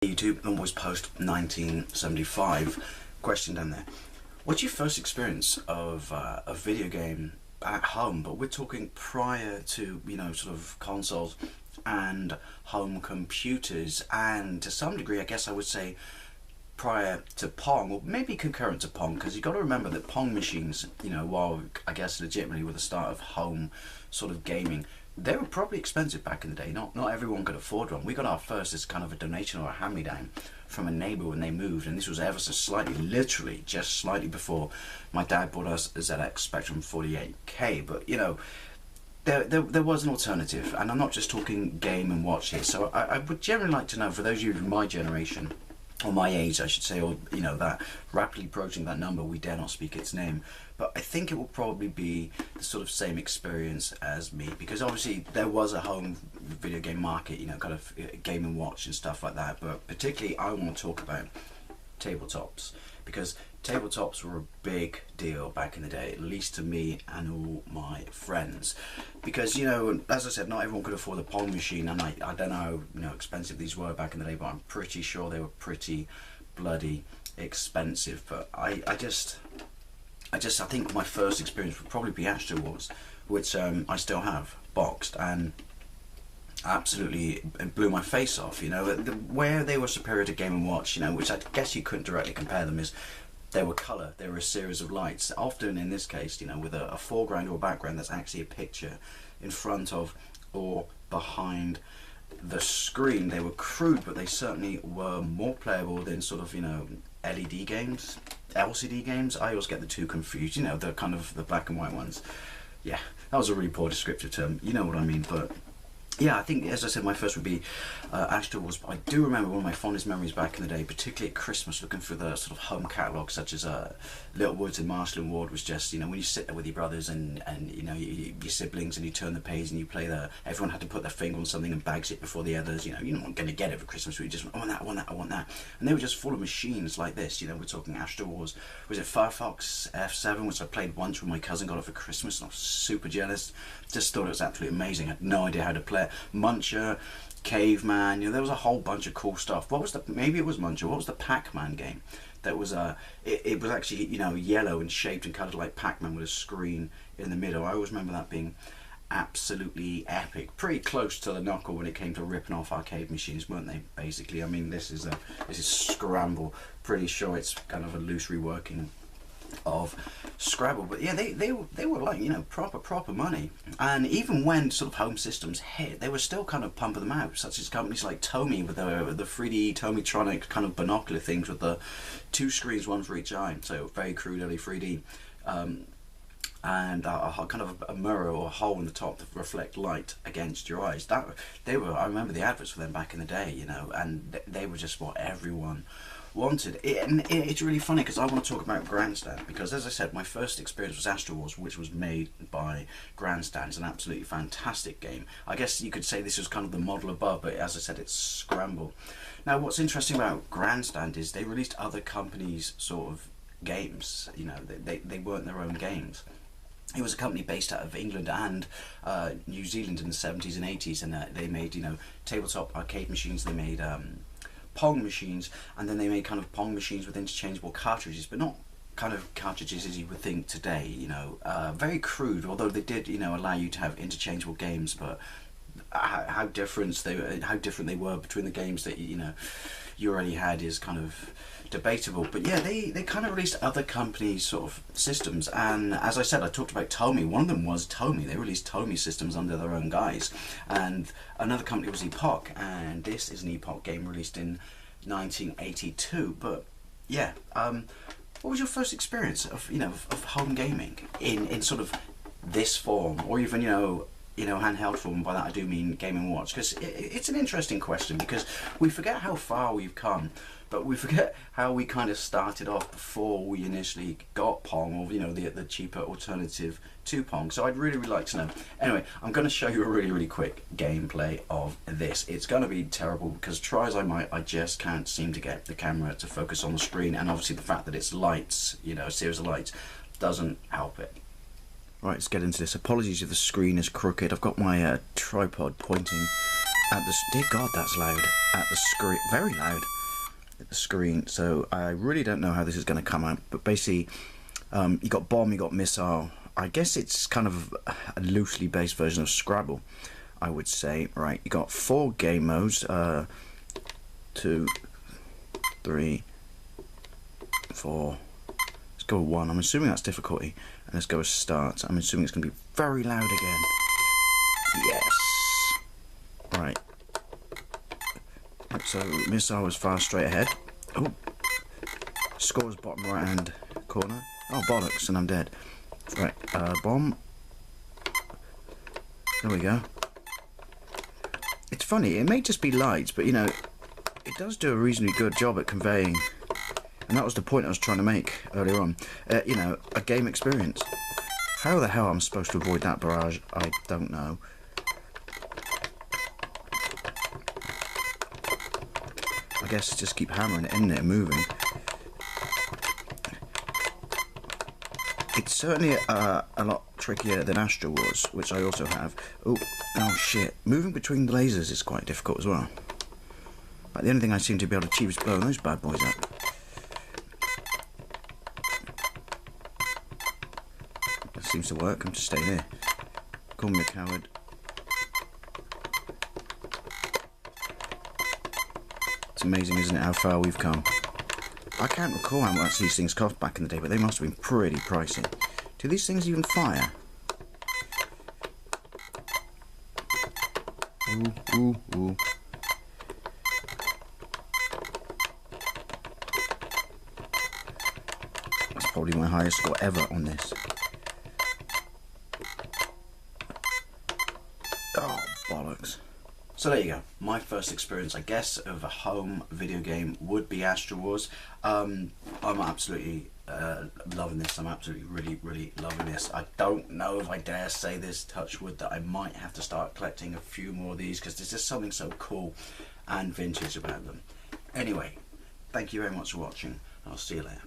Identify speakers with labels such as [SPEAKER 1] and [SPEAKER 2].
[SPEAKER 1] YouTube and was post 1975. Question down there. What's your first experience of a video game at home? But we're talking prior to, you know, sort of consoles and home computers, and to some degree I guess I would say prior to Pong, or maybe concurrent to Pong, because you've got to remember that Pong machines, you know, while I guess legitimately were the start of home sort of gaming, they were probably expensive back in the day. Not everyone could afford one. We got our first as kind of a donation or a hand-me-down from a neighbour when they moved, and this was ever so slightly, literally just slightly before my dad bought us a ZX Spectrum 48K. But you know, there was an alternative, and I'm not just talking game and watch here. So I would generally like to know, for those of you of my generation, or my age I should say, or you know, that rapidly approaching that number, we dare not speak its name, but I think it will probably be the sort of same experience as me, because obviously there was a home video game market, you know, kind of game and watch and stuff like that, but particularly I want to talk about tabletops, because tabletops were a big deal back in the day, at least to me and all my friends, because, you know, as I said, not everyone could afford a Pong machine, and I don't know how, you know, expensive these were back in the day, but I'm pretty sure they were pretty bloody expensive. But I think my first experience would probably be Astro Wars, which I still have boxed, and absolutely it blew my face off. You know, where they were superior to Game & Watch, you know, which I guess you couldn't directly compare them, is they were colour, they were a series of lights, often in this case, you know, with a foreground or background that's actually a picture in front of or behind the screen. They were crude, but they certainly were more playable than sort of, you know, LED games, LCD games. I always get the two confused, you know, the kind of the black and white ones. Yeah, that was a really poor descriptive term, you know what I mean. But yeah, I think, as I said, my first would be Astro Wars. But I do remember one of my fondest memories back in the day, particularly at Christmas, looking through the sort of home catalogue, such as Little Woods and Marshall and Ward, was just, you know, when you sit there with your brothers and you know, your siblings, and you turn the page and you play everyone had to put their finger on something and bags it before the others. You know, you're not going to get it for Christmas, but you just went, I want that, I want that, I want that. And they were just full of machines like this. You know, we're talking Astro Wars. Was it Firefox F7, which I played once when my cousin got it for Christmas, and I was super jealous. Just thought it was absolutely amazing. I had no idea how to play it. Muncher, Caveman, you know, there was a whole bunch of cool stuff. What was maybe it was Muncher, what was the Pac-Man game? That was, it was actually, you know, yellow and shaped and coloured like Pac-Man with a screen in the middle. I always remember that being absolutely epic. Pretty close to the knuckle when it came to ripping off arcade machines, weren't they, basically? I mean, this is Scramble. Pretty sure it's kind of a loose reworking of Scrabble, but yeah, they were like, you know, proper money. And even when sort of home systems hit, they were still kind of pumping them out, such as companies like Tomy with the 3D Tomytronic kind of binocular things with the two screens, one for each eye, so very crude early 3D, and a kind of a mirror or a hole in the top to reflect light against your eyes. I remember the adverts for them back in the day, you know, and they were just what everyone wanted. It's really funny because I want to talk about Grandstand, because as I said, my first experience was Astro Wars, which was made by Grandstand. It's an absolutely fantastic game. I guess you could say this was kind of the model above, but as I said, it's Scramble. Now, what's interesting about Grandstand is they released other companies' sort of games. You know, they weren't their own games. It was a company based out of England and New Zealand in the 70s and 80s, and they made, you know, tabletop arcade machines. They made Pong machines, and then they made kind of Pong machines with interchangeable cartridges, but not kind of cartridges as you would think today, you know, very crude, although they did, you know, allow you to have interchangeable games. But how different they were between the games that, you know, you already had is kind of debatable. But yeah, they kind of released other companies' sort of systems, and as I said, I talked about Tomy. One of them was Tomy. They released Tomy systems under their own guise, and another company was Epoch, and this is an Epoch game released in 1982. But yeah, what was your first experience of, you know, of home gaming in sort of this form, or even, you know, handheld form? By that I do mean Game & Watch, because it's an interesting question, because we forget how far we've come, but we forget how we kind of started off before we initially got Pong, or, you know, the cheaper alternative to Pong. So I'd really like to know. Anyway, I'm going to show you a really quick gameplay of this. It's going to be terrible, because try as I might, I just can't seem to get the camera to focus on the screen, and obviously the fact that it's lights, you know, a series of lights, doesn't help it. Right, let's get into this. Apologies if the screen is crooked. I've got my tripod pointing at the... Dear God, that's loud. At the screen. Very loud. At the screen. So I really don't know how this is going to come out. But basically, you got bomb, you got missile. I guess it's kind of a loosely based version of Scrabble, I would say. Right, you got 4 game modes. 2, 3, 4. Let's go with 1. I'm assuming that's difficulty. And let's go with start. I'm assuming it's going to be very loud again. Yes. Right. So missile was far straight ahead. Oh. Scores bottom right hand corner. Oh bollocks, and I'm dead. Right. Bomb. There we go. It's funny. It may just be lights, but you know, it does do a reasonably good job at conveying. And that was the point I was trying to make earlier on. You know, a game experience. How the hell I'm supposed to avoid that barrage, I don't know. I guess just keep hammering it in there, moving. It's certainly a lot trickier than Astro Wars, which I also have. Oh shit. Moving between the lasers is quite difficult as well. But the only thing I seem to be able to achieve is blowing those bad boys up. That seems to work. I'm just staying here. Call me a coward. It's amazing, isn't it, how far we've come. I can't recall how much these things cost back in the day, but they must have been pretty pricey. Do these things even fire? Ooh. That's probably my highest score ever on this. Oh, bollocks. So there you go. My first experience, I guess, of a home video game would be Astro Wars. I'm absolutely loving this. I'm absolutely really loving this. I don't know if I dare say this, touch wood, that I might have to start collecting a few more of these, because there's just something so cool and vintage about them. Anyway, thank you very much for watching. I'll see you later.